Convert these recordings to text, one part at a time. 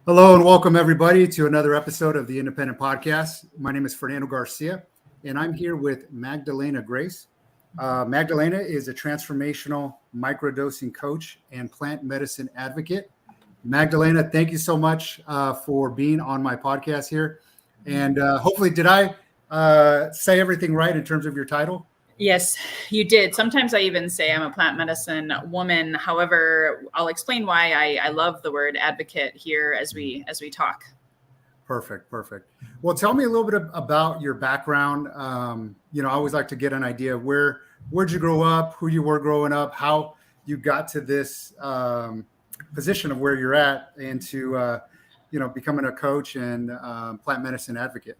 Hello and welcome everybody to another episode of the Independent Podcast. My name is Fernando Garcia and I'm here with Magdalena Grace. Magdalena is a transformational microdosing coach and plant medicine advocate. Magdalena, thank you so much for being on my podcast here. And hopefully, did I say everything right in terms of your title? Yes, you did. Sometimes I even say I'm a plant medicine woman. However, I'll explain why I love the word advocate here as we talk. Perfect. Well, tell me a little bit about your background. I always like to get an idea of where'd you grow up, who you were growing up, how you got to this position of where you're at, and to becoming a coach and plant medicine advocate.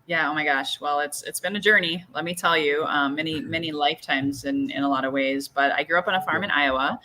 Yeah. Oh my gosh. Well, it's been a journey. Let me tell you, many lifetimes in a lot of ways. But I grew up on a farm in Iowa,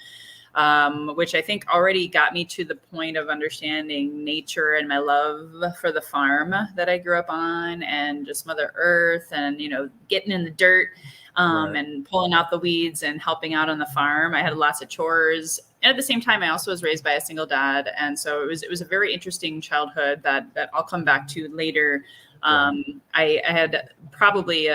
which I think already got me to the point of understanding nature and my love for the farm that I grew up on, and just Mother Earth, and getting in the dirt and pulling out the weeds and helping out on the farm. I had lots of chores. And at the same time, I also was raised by a single dad. And so it was a very interesting childhood that I'll come back to later. I had probably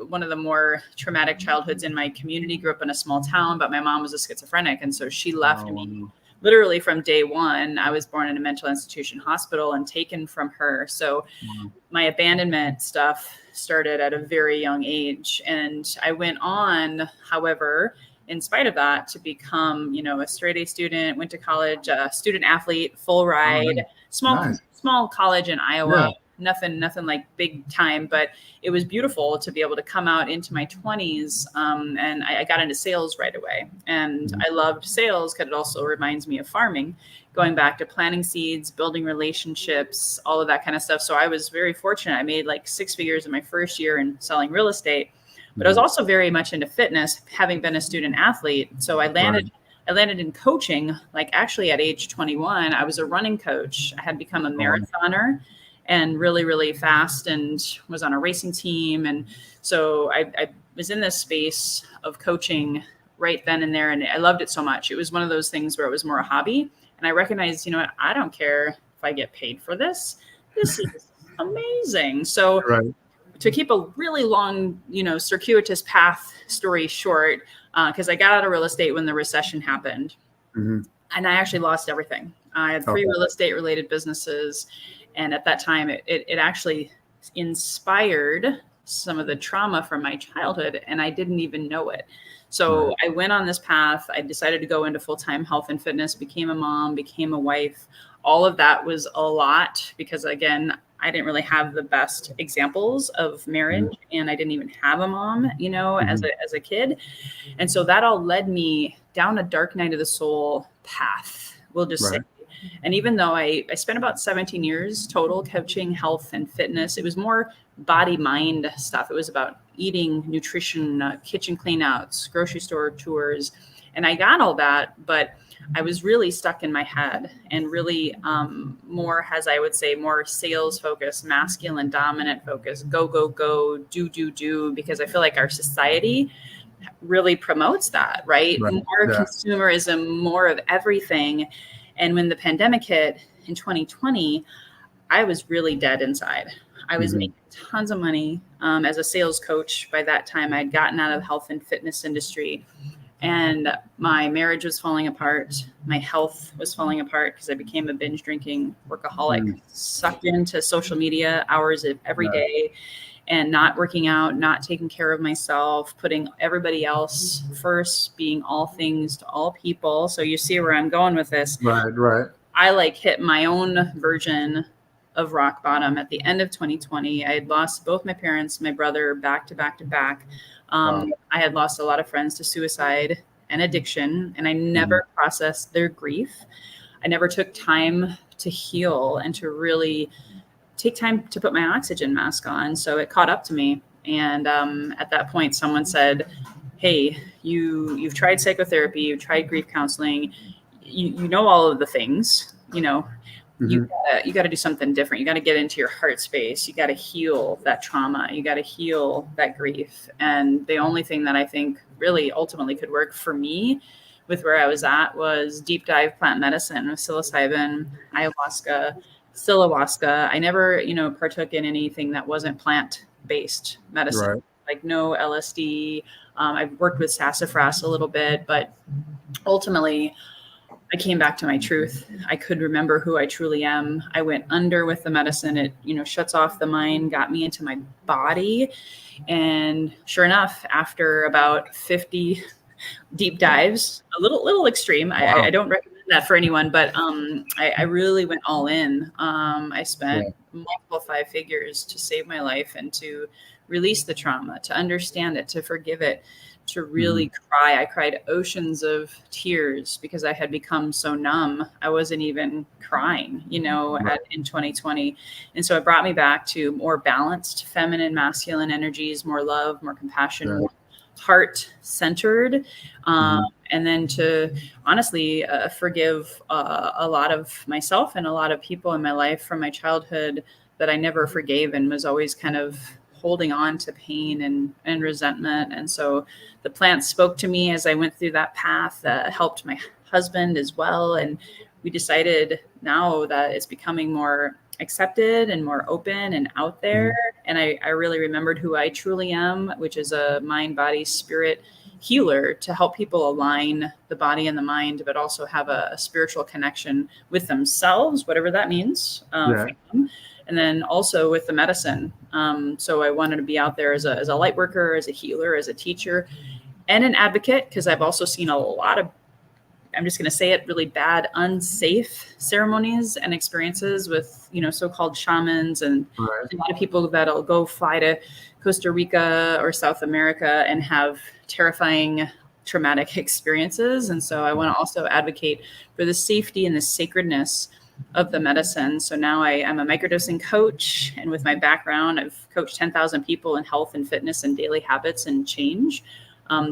one of the more traumatic childhoods in my community. Grew up in a small town, but my mom was a schizophrenic. And so she left me literally from day one. I was born in a mental institution hospital and taken from her. So my abandonment stuff started at a very young age. And I went on, however, in spite of that, to become, a straight A student, went to college, student athlete, full ride, small college in Iowa. Yeah. Nothing like big time, but it was beautiful to be able to come out into my 20s. And I got into sales right away. And I loved sales because it also reminds me of farming, going back to planting seeds, building relationships, all of that kind of stuff. So I was very fortunate. I made like 6 figures in my first year in selling real estate, but I was also very much into fitness, having been a student athlete. So I landed in coaching, like actually at age 21. I was a running coach. I had become a marathoner and really fast, and was on a racing team. And so I was in this space of coaching right then and there. And I loved it so much. It was one of those things where it was more a hobby. And I recognized, I don't care if I get paid for this. This is amazing. So to keep a really long, circuitous path story short, because I got out of real estate when the recession happened. And I actually lost everything. I had 3 real estate related businesses. And at that time, it actually inspired some of the trauma from my childhood, and I didn't even know it. So I went on this path. I decided to go into full-time health and fitness, became a mom, became a wife. All of that was a lot because, again, I didn't really have the best examples of marriage, and I didn't even have a mom, as a kid. And so that all led me down a dark night of the soul path, we'll just say. And even though I spent about 17 years total coaching health and fitness, it was more body-mind stuff. It was about eating, nutrition, kitchen cleanouts, grocery store tours. And I got all that, but I was really stuck in my head and really more, as I would say, more sales focused, masculine dominant focus, go, do, because I feel like our society really promotes that, right? More consumerism, more of everything. And when the pandemic hit in 2020, I was really dead inside. I was making tons of money as a sales coach. By that time, I had gotten out of the health and fitness industry, and my marriage was falling apart. My health was falling apart because I became a binge drinking workaholic, sucked into social media hours of every day, and not working out, not taking care of myself, putting everybody else first, being all things to all people. So you see where I'm going with this. Right. I hit my own version of rock bottom at the end of 2020. I had lost both my parents, my brother, back to back. I had lost a lot of friends to suicide and addiction, and I never processed their grief. I never took time to heal and to really take time to put my oxygen mask on. So it caught up to me. And at that point, someone said, hey, you've tried psychotherapy, you've tried grief counseling, you know all of the things, you got to do something different. You got to get into your heart space. You got to heal that trauma. You got to heal that grief. And the only thing that I think really ultimately could work for me with where I was at was deep dive plant medicine with psilocybin, ayahuasca, Ayahuasca. I never, partook in anything that wasn't plant-based medicine, Right. like no LSD. I've worked with sassafras a little bit, but ultimately I came back to my truth. I could remember who I truly am. I went under with the medicine. It, shuts off the mind, got me into my body. And sure enough, after about 50 deep dives, a little extreme. Wow. I don't recommend that for anyone, but I really went all in. I spent multiple 5 figures to save my life and to release the trauma, to understand it, to forgive it, to really cry. I cried oceans of tears because I had become so numb. I wasn't even crying, in 2020. And so it brought me back to more balanced feminine, masculine energies, more love, more compassion, more heart centered. And then to honestly forgive a lot of myself and a lot of people in my life from my childhood that I never forgave and was always kind of holding on to pain and resentment. And so the plants spoke to me as I went through that path, helped my husband as well. And we decided now that it's becoming more accepted and more open and out there. And I really remembered who I truly am, which is a mind, body, spirit healer, to help people align the body and the mind, but also have a spiritual connection with themselves, whatever that means. For them. And then also with the medicine. So I wanted to be out there as a light worker, as a healer, as a teacher, and an advocate, because I've also seen a lot of, I'm just going to say it, really bad, unsafe ceremonies and experiences with, so-called shamans and a lot of people that'll go fly to Costa Rica or South America and have terrifying traumatic experiences. And so I want to also advocate for the safety and the sacredness of the medicine. So now I am a microdosing coach, and with my background, I've coached 10,000 people in health and fitness and daily habits and change.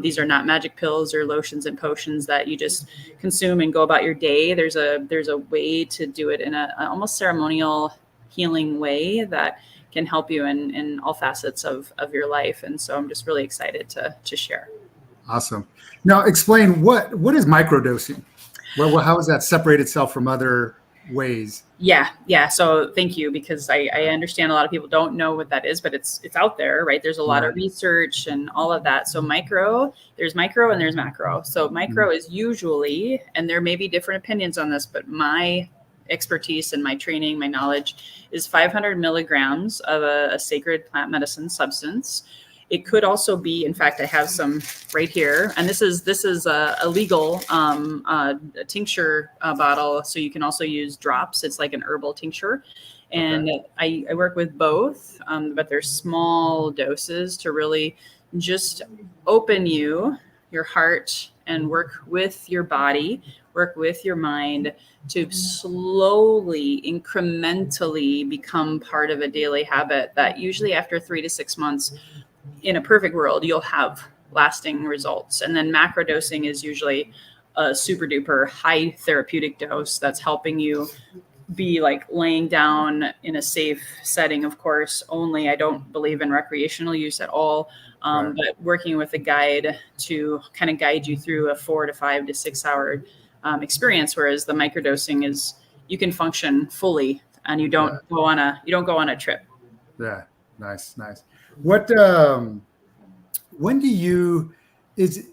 These are not magic pills or lotions and potions that you just consume and go about your day. There's a way to do it in a almost ceremonial healing way that can help you in all facets of your life. And so I'm just really excited to share. Awesome. Now explain what is microdosing? Well, how does that separate itself from other ways? Yeah. So thank you, because I understand a lot of people don't know what that is, but it's out there, right? There's a lot of research and all of that. So there's micro and there's macro. So micro is usually, and there may be different opinions on this, but my expertise and my training, my knowledge is 500 milligrams of a sacred plant medicine substance. It could also be, in fact, I have some right here, and this is a legal tincture bottle. So you can also use drops. It's like an herbal tincture, and I work with both, but they're small doses to really just open your heart and work with your body, work with your mind to slowly, incrementally become part of a daily habit that usually after 3 to 6 months, in a perfect world, you'll have lasting results. And then macro dosing is usually a super duper high therapeutic dose that's helping you be like laying down in a safe setting, of course, only. I don't believe in recreational use at all, but working with a guide to kind of guide you through a 4 to 5 to 6 hour experience. Whereas the microdosing is, you can function fully and you don't go on a trip. Yeah. Nice. What, when do you, is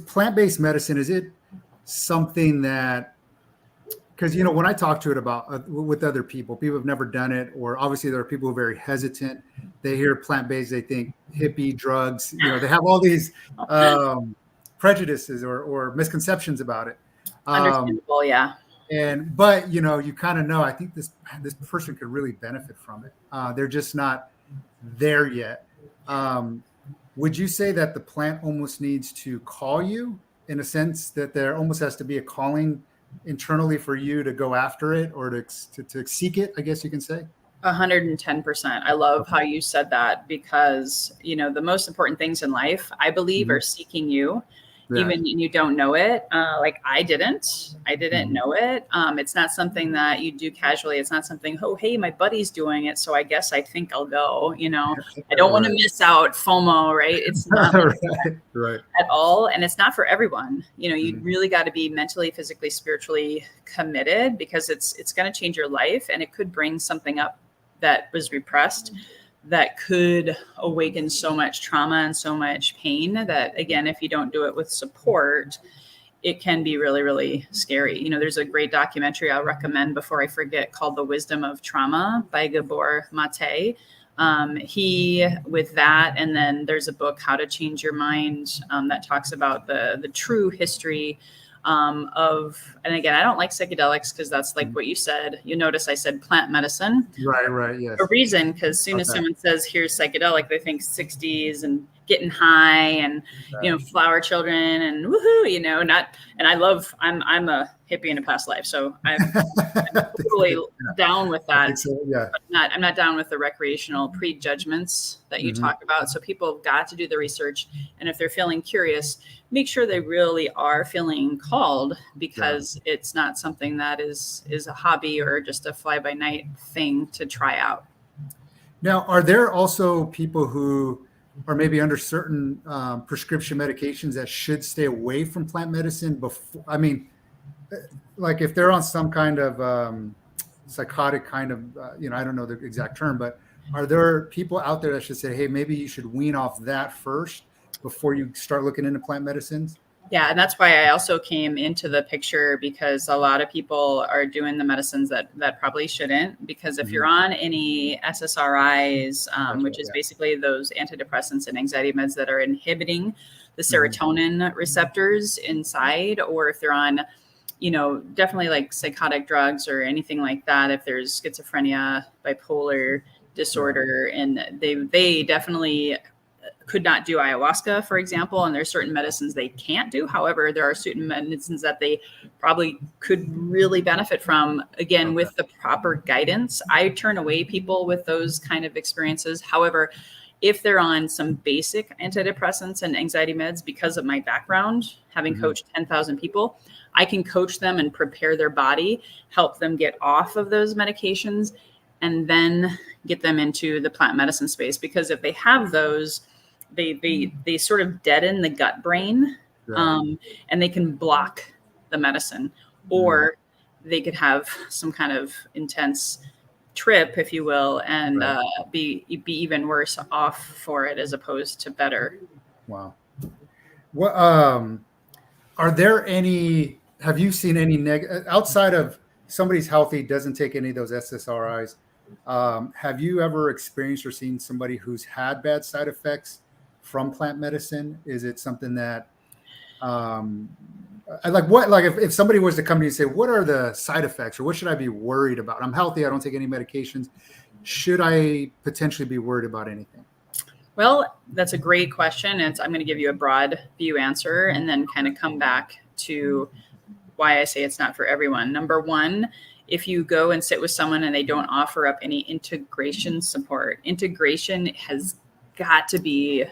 plant-based medicine, is it something that, because, when I talk to it about with other people have never done it, or obviously there are people who are very hesitant. They hear plant-based, they think hippie drugs, they have all these prejudices or misconceptions about it. Understandable. Yeah. But you kind of know, I think this person could really benefit from it. They're just not there yet. Would you say that the plant almost needs to call you, in a sense that there almost has to be a calling internally for you to go after it or to seek it, I guess you can say? 110%. I love how you said that, because, the most important things in life, I believe, are seeking you even and you don't know it. Like I didn't know it. It's not something that you do casually. It's not something, oh, hey, my buddy's doing it, so I guess I think I'll go, I don't want to miss out, FOMO, right? It's not like right. at all. And it's not for everyone. You really got to be mentally, physically, spiritually committed, because it's going to change your life, and it could bring something up that was repressed that could awaken so much trauma and so much pain that, again, if you don't do it with support, it can be really, really scary. There's a great documentary I'll recommend before I forget called The Wisdom of Trauma by Gabor Mate. He with that, and then there's a book, How to Change Your Mind, that talks about the true history of, and again, I don't like psychedelics because that's like what you said. You notice I said plant medicine. Right. Yes. A reason, because as soon as someone says here's psychedelic, they think 60s and getting high and flower children and woohoo, not. And I'm a hippie in a past life, so I'm totally down with that. So, yeah. But I'm not down with the recreational prejudgments that you talk about. So people have got to do the research, and if they're feeling curious, make sure they really are feeling called, because it's not something that is a hobby or just a fly by night thing to try out. Now, are there also people who are maybe under certain prescription medications that should stay away from plant medicine before? I mean, like if they're on some kind of psychotic kind of, I don't know the exact term, but are there people out there that should say, hey, maybe you should wean off that first before you start looking into plant medicines? Yeah, and that's why I also came into the picture, because a lot of people are doing the medicines that probably shouldn't, because if you're on any SSRIs, which is basically those antidepressants and anxiety meds that are inhibiting the serotonin receptors inside, or if they're on, definitely like psychotic drugs or anything like that, if there's schizophrenia, bipolar disorder, and they definitely could not do ayahuasca, for example, and there's certain medicines they can't do. However, there are certain medicines that they probably could really benefit from, again, with the proper guidance. I turn away people with those kind of experiences. However, if they're on some basic antidepressants and anxiety meds, because of my background, having coached 10,000 people, I can coach them and prepare their body, help them get off of those medications, and then get them into the plant medicine space. Because if they have those, they sort of deaden the gut brain, and they can block the medicine, or they could have some kind of intense trip, if you will, and be even worse off for it as opposed to better. Wow. What are there any? Have you seen any outside of somebody's healthy, doesn't take any of those SSRIs? Have you ever experienced or seen somebody who's had bad side effects from plant medicine? Is it something that, if somebody was to come to you and say, what are the side effects, or what should I be worried about? I'm healthy, I don't take any medications. Should I potentially be worried about anything? Well, that's a great question. I'm going to give you a broad view answer and then kind of come back to why I say it's not for everyone. Number one, if you go and sit with someone and they don't offer up any integration support, integration has got to be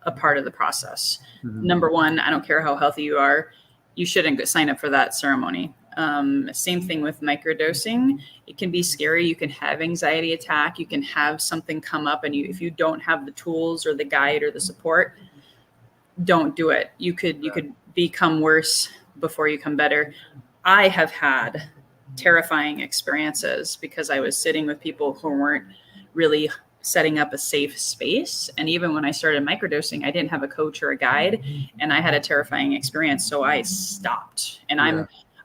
a part of the process. Number one, I don't care how healthy you are, you shouldn't sign up for that ceremony. Same thing with microdosing. It can be scary. You can have anxiety attack. You can have something come up, and if you don't have the tools or the guide or the support, don't do it. You could become worse before you come better. I have had terrifying experiences because I was sitting with people who weren't really setting up a safe space. And even when I started microdosing, I didn't have a coach or a guide, and I had a terrifying experience. So I stopped, and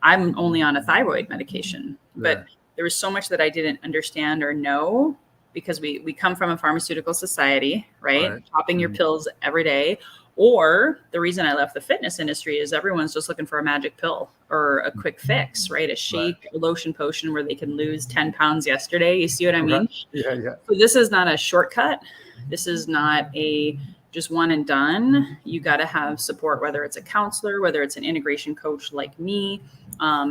I'm only on a thyroid medication, but there was so much that I didn't understand or know, because we come from a pharmaceutical society, right? Popping your pills every day. Or the reason I left the fitness industry is everyone's just looking for a magic pill or a quick fix, right? A shake, a lotion potion where they can lose 10 pounds yesterday. You see what I mean? Yeah. So this is not a shortcut. This is not a just one and done. You got to have support, whether it's a counselor, whether it's an integration coach like me.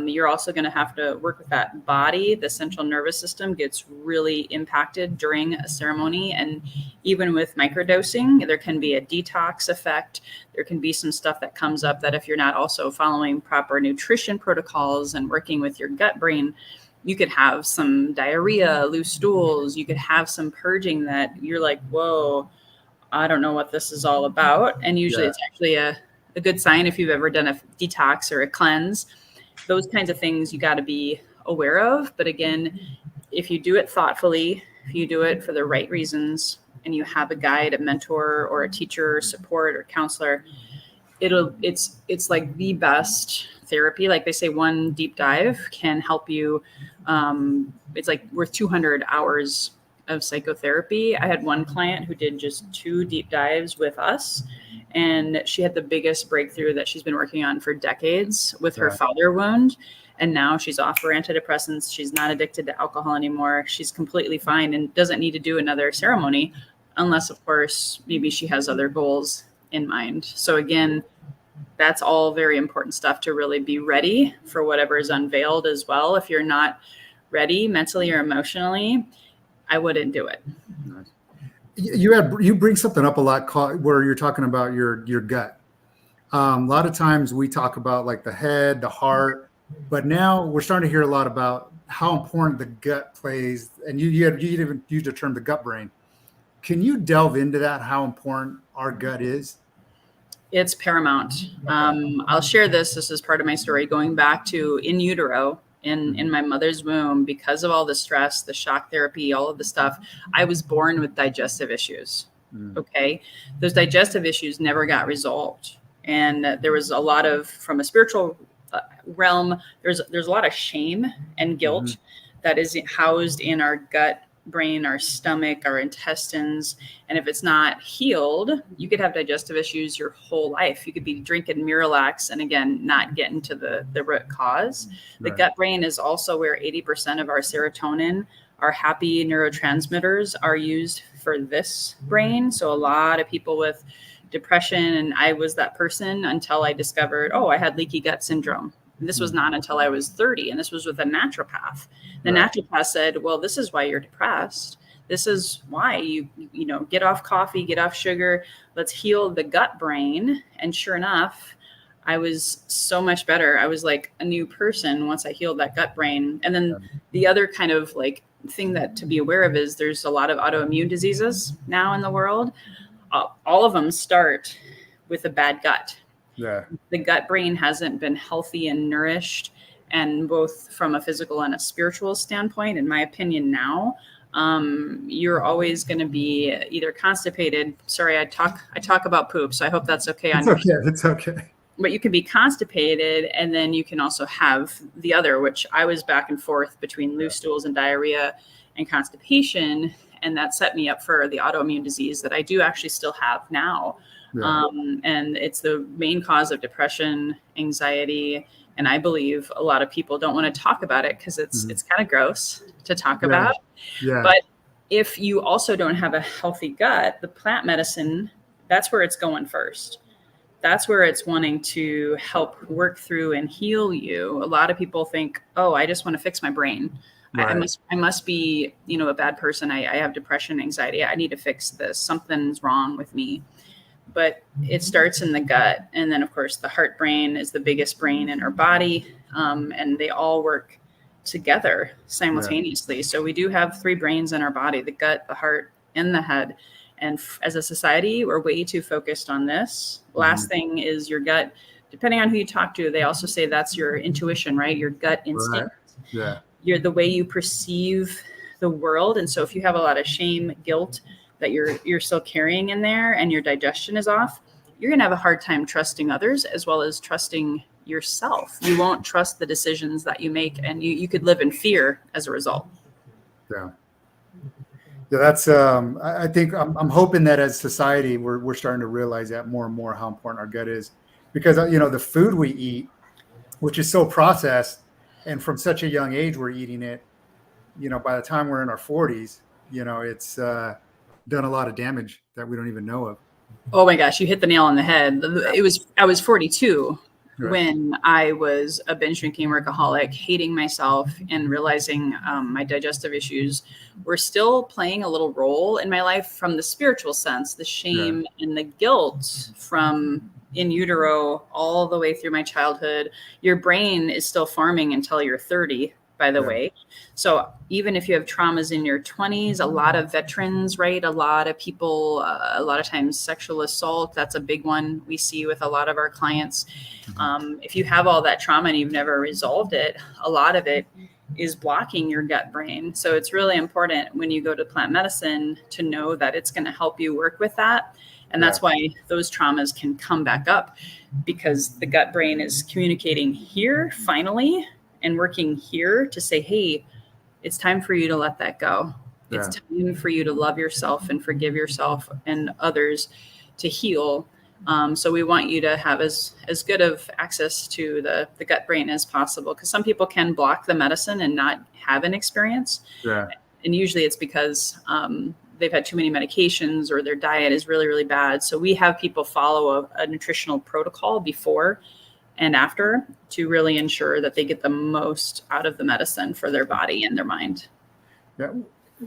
You're also going to have to work with that body. The central nervous system gets really impacted during a ceremony. And even with microdosing, there can be a detox effect. There can be some stuff that comes up that if you're not also following proper nutrition protocols and working with your gut brain, you could have some diarrhea, loose stools. You could have some purging that you're like, whoa, I don't know what this is all about. And usually it's actually a good sign if you've ever done a detox or a cleanse. Those kinds of things you got to be aware of. But again, if you do it thoughtfully, if you do it for the right reasons, and you have a guide, a mentor, or a teacher, or support, or counselor, it's like the best therapy. Like they say, one deep dive can help you. It's like worth 200 hours of psychotherapy. I had one client who did just 2 deep dives with us, and she had the biggest breakthrough that she's been working on for decades with her father wound. And now she's off her antidepressants. She's not addicted to alcohol anymore. She's completely fine and doesn't need to do another ceremony unless, of course, maybe she has other goals in mind. So again, that's all very important stuff to really be ready for whatever is unveiled as well. If you're not ready mentally or emotionally, I wouldn't do it. Nice. You bring something up a lot where you're talking about your gut. A lot of times we talk about like the head, the heart, but now we're starting to hear a lot about how important the gut plays. And you even used the term the gut brain. Can you delve into that? How important our gut is? It's paramount. I'll share this. This is part of my story. Going back to in utero, in my mother's womb, because of all the stress, the shock therapy, all of the stuff, I was born with digestive issues. Okay. Those digestive issues never got resolved. And there was a lot of, from a spiritual realm, there's a lot of shame and guilt that is housed in our gut brain, our stomach, our intestines. And if it's not healed, you could have digestive issues your whole life. You could be drinking Miralax and again, not getting to the root cause. The gut brain is also where 80% of our serotonin, our happy neurotransmitters, are used for this brain. So a lot of people with depression, and I was that person until I discovered, I had leaky gut syndrome. And this was not until I was 30, and this was with a naturopath. The naturopath said, well, this is why you're depressed. This is why you get off coffee, get off sugar. Let's heal the gut brain. And sure enough, I was so much better. I was like a new person once I healed that gut brain. And then the other kind of like thing that to be aware of is there's a lot of autoimmune diseases now in the world. All of them start with a bad gut. Yeah. The gut brain hasn't been healthy and nourished, and both from a physical and a spiritual standpoint, in my opinion now, you're always going to be either constipated. Sorry, I talk about poop, so I hope that's okay. It's okay. But you can be constipated, and then you can also have the other, which I was back and forth between loose stools and diarrhea and constipation. And that set me up for the autoimmune disease that I do actually still have now. And it's the main cause of depression, anxiety. And I believe a lot of people don't want to talk about it because it's kind of gross to talk about. But if you also don't have a healthy gut, the plant medicine, that's where it's going first. That's where it's wanting to help work through and heal you. A lot of people think, I just want to fix my brain. I must be, a bad person. I have depression, anxiety. I need to fix this. Something's wrong with me. But it starts in the gut. And then, of course, the heart brain is the biggest brain in our body. And they all work together simultaneously. So we do have 3 brains in our body: the gut, the heart, and the head. And as a society, we're way too focused on this. Last thing is your gut. Depending on who you talk to, they also say that's your intuition, right? Your gut instinct. You're the way you perceive the world. And so if you have a lot of shame, guilt that you're still carrying in there, and your digestion is off, you're going to have a hard time trusting others as well as trusting yourself. You won't trust the decisions that you make, and you could live in fear as a result. Yeah, that's I think I'm hoping that as society we're starting to realize that more and more how important our gut is, because the food we eat, which is so processed, and from such a young age we're eating it, by the time we're in our 40s, it's done a lot of damage that we don't even know of. Oh my gosh, you hit the nail on the head. I was 42 Right. when I was a binge drinking workaholic, hating myself and realizing my digestive issues were still playing a little role in my life from the spiritual sense, the shame and the guilt from in utero all the way through my childhood. Your brain is still forming until you're 30, by the way. So even if you have traumas in your 20s, a lot of veterans, right? A lot of people, a lot of times sexual assault, that's a big one we see with a lot of our clients. If you have all that trauma and you've never resolved it, a lot of it is blocking your gut brain. So it's really important when you go to plant medicine to know that it's going to help you work with that. And that's why those traumas can come back up, because the gut brain is communicating here finally and working here to say, hey, it's time for you to let that go. It's time for you to love yourself and forgive yourself and others, to heal. So we want you to have as good of access to the gut brain as possible, because some people can block the medicine and not have an experience. And usually it's because they've had too many medications or their diet is really, really bad. So we have people follow a nutritional protocol before and after to really ensure that they get the most out of the medicine for their body and their mind. Yeah.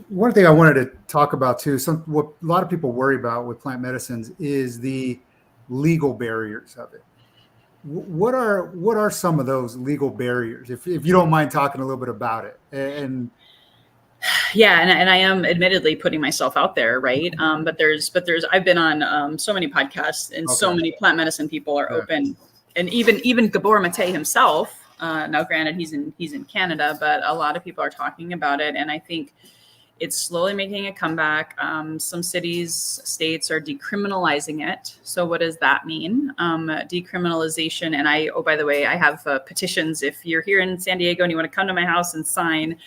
One thing I wanted to talk about too, what a lot of people worry about with plant medicines is the legal barriers of it. What are some of those legal barriers, if you don't mind talking a little bit about it? And I am admittedly putting myself out there, right? But there's I've been on so many podcasts, and so many plant medicine people are open, and even Gabor Mate himself. Now, granted, he's in Canada, but a lot of people are talking about it, and I think it's slowly making a comeback. Some states are decriminalizing it. So what does that mean? Decriminalization. And by the way, I have petitions. If you're here in San Diego and you want to come to my house and sign,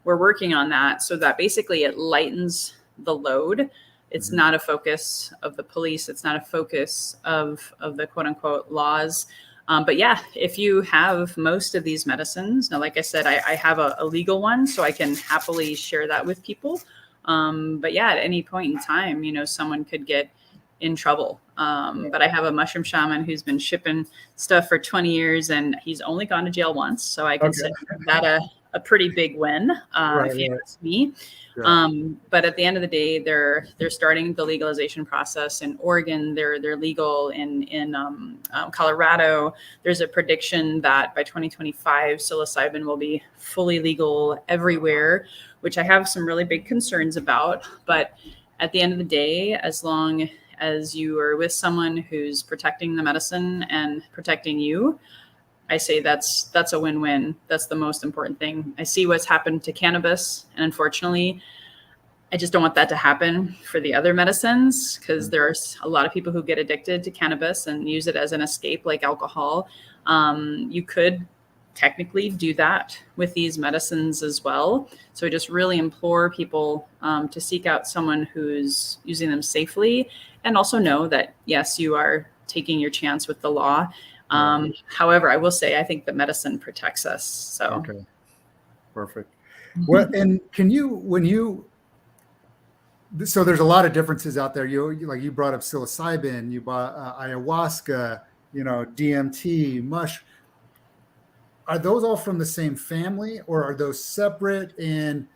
we're working on that so that basically it lightens the load. It's not a focus of the police. It's not a focus of the quote unquote laws. But yeah, if you have most of these medicines, now, like I said, I have a legal one, so I can happily share that with people. But yeah, at any point in time, someone could get in trouble. But I have a mushroom shaman who's been shipping stuff for 20 years, and he's only gone to jail once. So I consider that a pretty big win, if you ask me. But at the end of the day, they're starting the legalization process in Oregon. They're legal in Colorado. There's a prediction that by 2025, psilocybin will be fully legal everywhere, which I have some really big concerns about. But at the end of the day, as long as you are with someone who's protecting the medicine and protecting you, I say that's a win-win. That's the most important thing. I see what's happened to cannabis, and unfortunately, I just don't want that to happen for the other medicines, because there's a lot of people who get addicted to cannabis and use it as an escape like alcohol. You could technically do that with these medicines as well. So I just really implore people to seek out someone who's using them safely, and also know that, yes, you are taking your chance with the law. However, I will say, I think the medicine protects us. So, perfect. Well, and so there's a lot of differences out there. You brought up psilocybin, you brought ayahuasca, DMT, mush. Are those all from the same family, or are those separate? And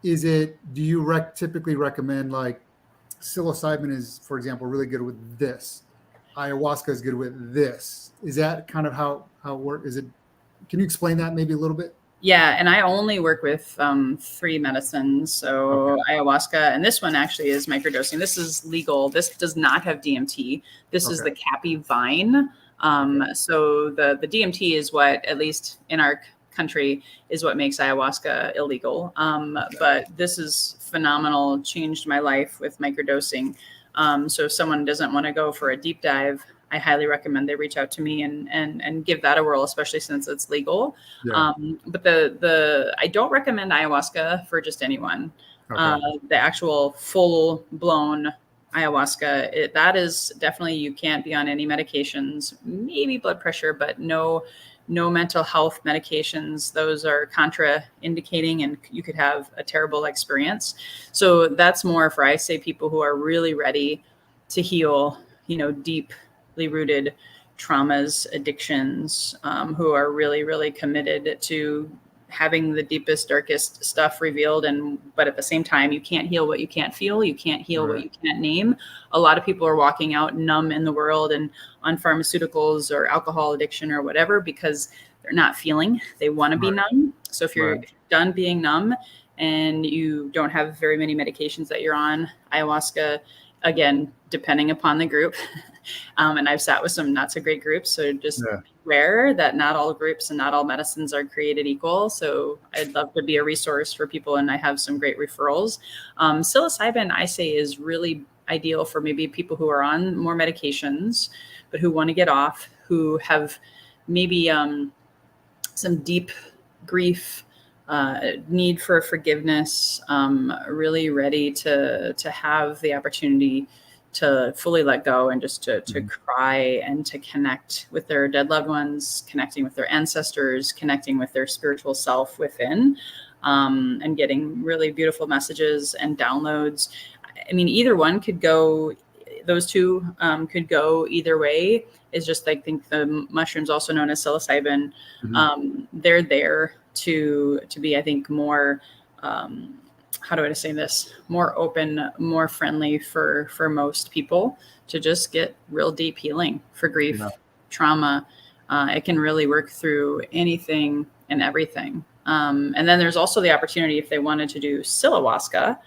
do you typically recommend, like, psilocybin is, for example, really good with this, ayahuasca is good with this? Is that kind of how it works? Can you explain that maybe a little bit? Yeah, and I only work with 3 medicines. So ayahuasca, and this one actually is microdosing. This is legal. This does not have DMT. This is the Cappy vine. So the DMT is what, at least in our country, is what makes ayahuasca illegal. But this is phenomenal. Changed my life with microdosing. So if someone doesn't want to go for a deep dive, I highly recommend they reach out to me and give that a whirl, especially since it's legal. But I don't recommend ayahuasca for just anyone. The actual full blown ayahuasca, that is definitely, you can't be on any medications, maybe blood pressure, but no mental health medications. Those are contraindicating, and you could have a terrible experience. So that's more for, I say, people who are really ready to heal deeply rooted traumas, addictions, who are really, really committed to having the deepest, darkest stuff revealed. But at the same time, you can't heal what you can't feel. You can't heal what you can't name. A lot of people are walking out numb in the world and on pharmaceuticals or alcohol addiction or whatever, because they're not feeling. They want to be numb. So if you're done being numb and you don't have very many medications that you're on, ayahuasca, again, depending upon the group, and I've sat with some not so great groups, so just aware that not all groups and not all medicines are created equal. So I'd love to be a resource for people, and I have some great referrals. Psilocybin, I say, is really ideal for maybe people who are on more medications, but who want to get off, who have maybe some deep grief, need for forgiveness, really ready to have the opportunity to fully let go and just to cry and to connect with their dead loved ones, connecting with their ancestors, connecting with their spiritual self within, and getting really beautiful messages and downloads. I mean, either one could go, those two could go either way. Is just, I think the mushrooms, also known as psilocybin, they're there to be, I think, more, how do I say this, more open, more friendly for most people to just get real deep healing for grief, trauma. It can really work through anything and everything. And then there's also the opportunity, if they wanted to do ayahuasca,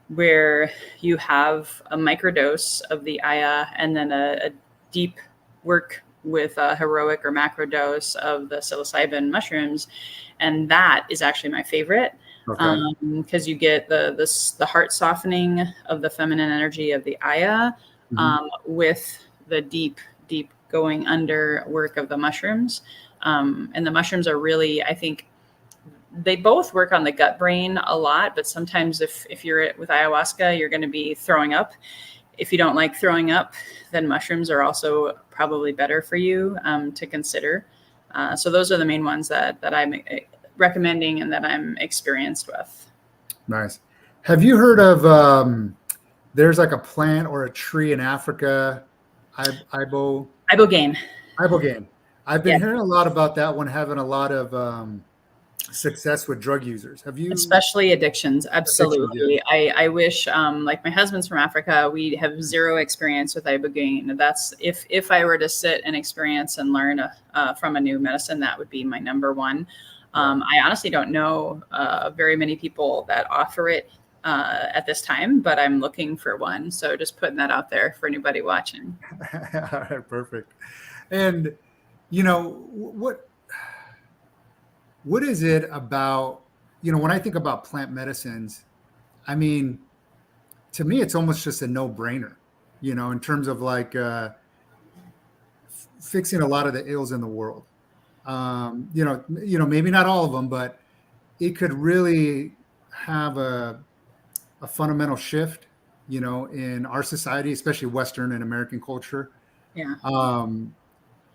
where you have a microdose of the aya and then a deep work with a heroic or macro dose of the psilocybin mushrooms. And that is actually my favorite, because you get the heart softening of the feminine energy of the aya, with the deep going under work of the mushrooms. And the mushrooms are really, I think, they both work on the gut brain a lot, but sometimes if you're with ayahuasca, you're going to be throwing up. If you don't like throwing up, then mushrooms are also probably better for you to consider. So those are the main ones that I'm recommending and that I'm experienced with. Nice. Have you heard of, there's like a plant or a tree in Africa, ibogaine. I've been hearing a lot about that one, having a lot of success with drug users. Have you? Especially addictions. Absolutely. I wish, like my husband's from Africa, we have zero experience with ibogaine. That's if I were to sit and experience and learn from a new medicine, that would be my number one. I honestly don't know very many people that offer it at this time, but I'm looking for one. So just putting that out there for anybody watching. All right, perfect. And what is it about, when I think about plant medicines, I mean, to me, it's almost just a no-brainer, in terms of like fixing a lot of the ills in the world. Maybe not all of them, but it could really have a fundamental shift, in our society, especially Western and American culture. Yeah.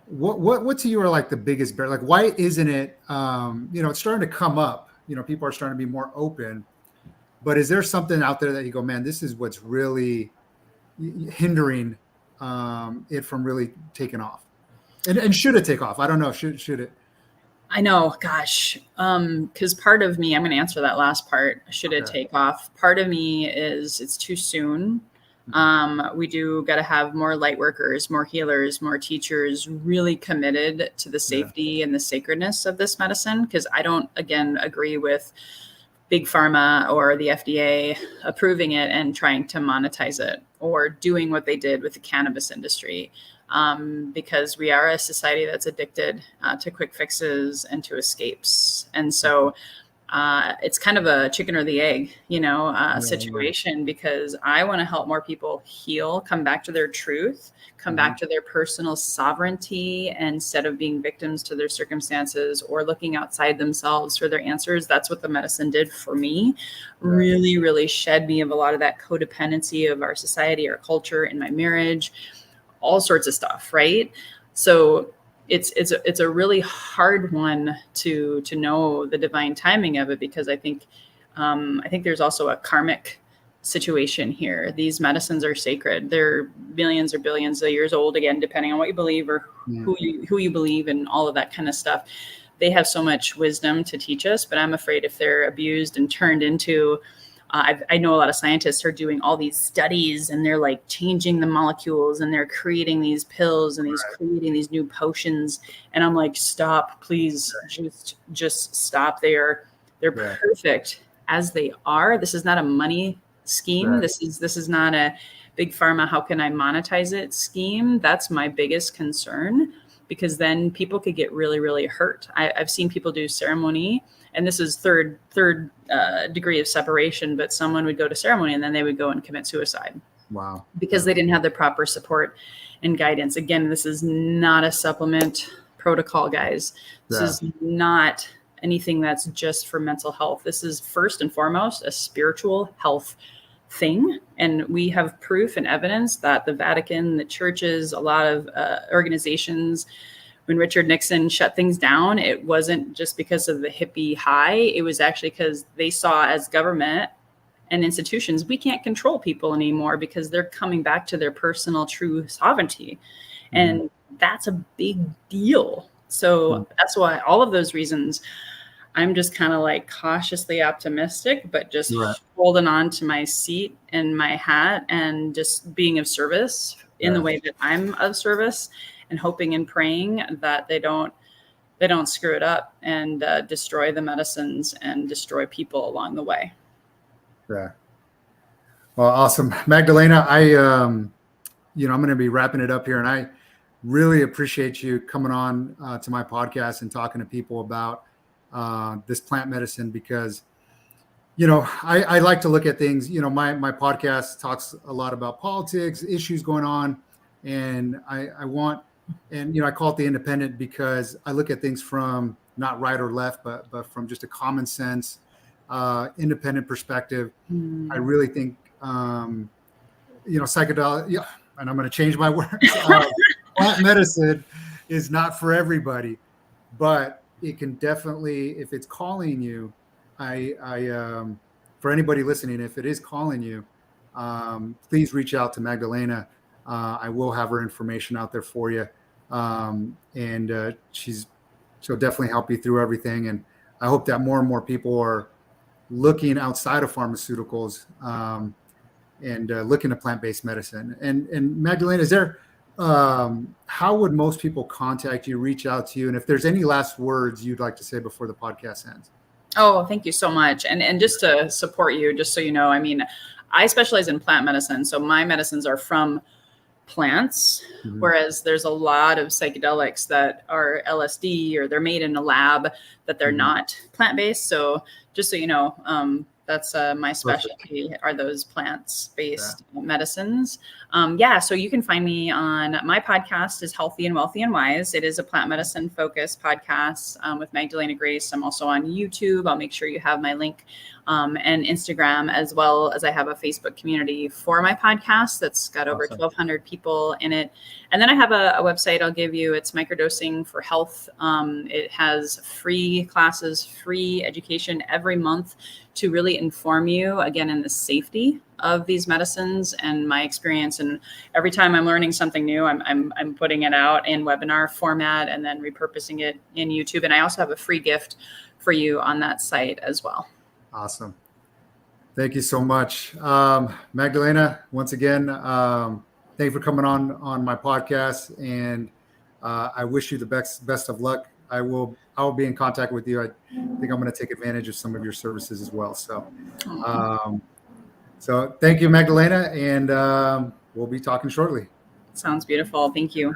What to you are like the biggest barrier? Like, why isn't it, it's starting to come up, people are starting to be more open, but is there something out there that you go, man, this is what's really hindering it from really taking off? And should it take off? I don't know. Should it? I know, gosh, because part of me, I'm going to answer that last part. Should it take off? Part of me is it's too soon. We do got to have more light workers, more healers, more teachers really committed to the safety and the sacredness of this medicine. Because I don't, again, agree with big pharma or the FDA approving it and trying to monetize it or doing what they did with the cannabis industry. Because we are a society that's addicted to quick fixes and to escapes. And so it's kind of a chicken or the egg, situation, because I want to help more people heal, come back to their truth, come back to their personal sovereignty, instead of being victims to their circumstances or looking outside themselves for their answers. That's what the medicine did for me. Really, really shed me of a lot of that codependency of our society, our culture, in my marriage, all sorts of stuff. Right. So it's a really hard one to know the divine timing of it, because I think there's also a karmic situation here. These medicines are sacred. They're millions or billions of years old, again, depending on what you believe or who you believe and all of that kind of stuff. They have so much wisdom to teach us, but I'm afraid if they're abused and turned into, I know a lot of scientists are doing all these studies and they're like changing the molecules and they're creating these pills and creating these new potions. And I'm like, stop, please, just stop. They're perfect as they are. This is not a money scheme. This is not a big pharma, how can I monetize it scheme. That's my biggest concern, because then people could get really, really hurt. I've seen people do ceremony, and this is third degree of separation, but someone would go to ceremony and then they would go and commit suicide. Wow. Because they didn't have the proper support and guidance. Again, this is not a supplement protocol, guys. This is not anything that's just for mental health. This is first and foremost a spiritual health thing. And we have proof and evidence that the Vatican, the churches, a lot of organizations, when Richard Nixon shut things down, it wasn't just because of the hippie high. It was actually because they saw, as government and institutions, we can't control people anymore because they're coming back to their personal true sovereignty. And that's a big deal. So that's why all of those reasons, I'm just kind of like cautiously optimistic, but just holding on to my seat and my hat and just being of service in the way that I'm of service, and hoping and praying that they don't screw it up and destroy the medicines and destroy people along the way. Yeah. Well, awesome. Magdalena, I'm going to be wrapping it up here, and I really appreciate you coming on to my podcast and talking to people about this plant medicine, because, I like to look at things, my podcast talks a lot about politics, issues going on. And I want, and, I call it the independent because I look at things from not right or left, but from just a common sense, independent perspective. I really think, psychedelic, and I'm going to change my words. Plant medicine is not for everybody, but it can definitely, if it's calling you, for anybody listening, if it is calling you, please reach out to Magdalena. I will have her information out there for you. And she'll definitely help you through everything. And I hope that more and more people are looking outside of pharmaceuticals and looking at plant-based medicine. And Magdalena, is there, how would most people contact you, reach out to you? And if there's any last words you'd like to say before the podcast ends? Oh, thank you so much. And just to support you, just so you know, I mean, I specialize in plant medicine. So my medicines are from plants, whereas there's a lot of psychedelics that are LSD or they're made in a lab that they're not plant-based. So just so you know, that's my specialty are those plants-based medicines. So you can find me on my podcast is Healthy and Wealthy and Wise. It is a plant medicine focused podcast with Magdalena Grace. I'm also on YouTube. I'll make sure you have my link and Instagram, as well as I have a Facebook community for my podcast that's got over 1,200 people in it. And then I have a website I'll give you. It's Microdosing for Health. It has free classes, free education every month to really inform you, again, in the safety of these medicines and my experience. And every time I'm learning something new, I'm putting it out in webinar format and then repurposing it in YouTube. And I also have a free gift for you on that site as well. Awesome. Thank you so much. Magdalena, once again, thank you for coming on my podcast, and I wish you the best of luck. I will be in contact with you. I think I'm going to take advantage of some of your services as well. So, so thank you, Magdalena, and we'll be talking shortly. Sounds beautiful. Thank you.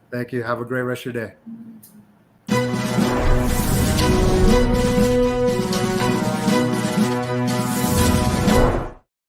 Thank you. Have a great rest of your day.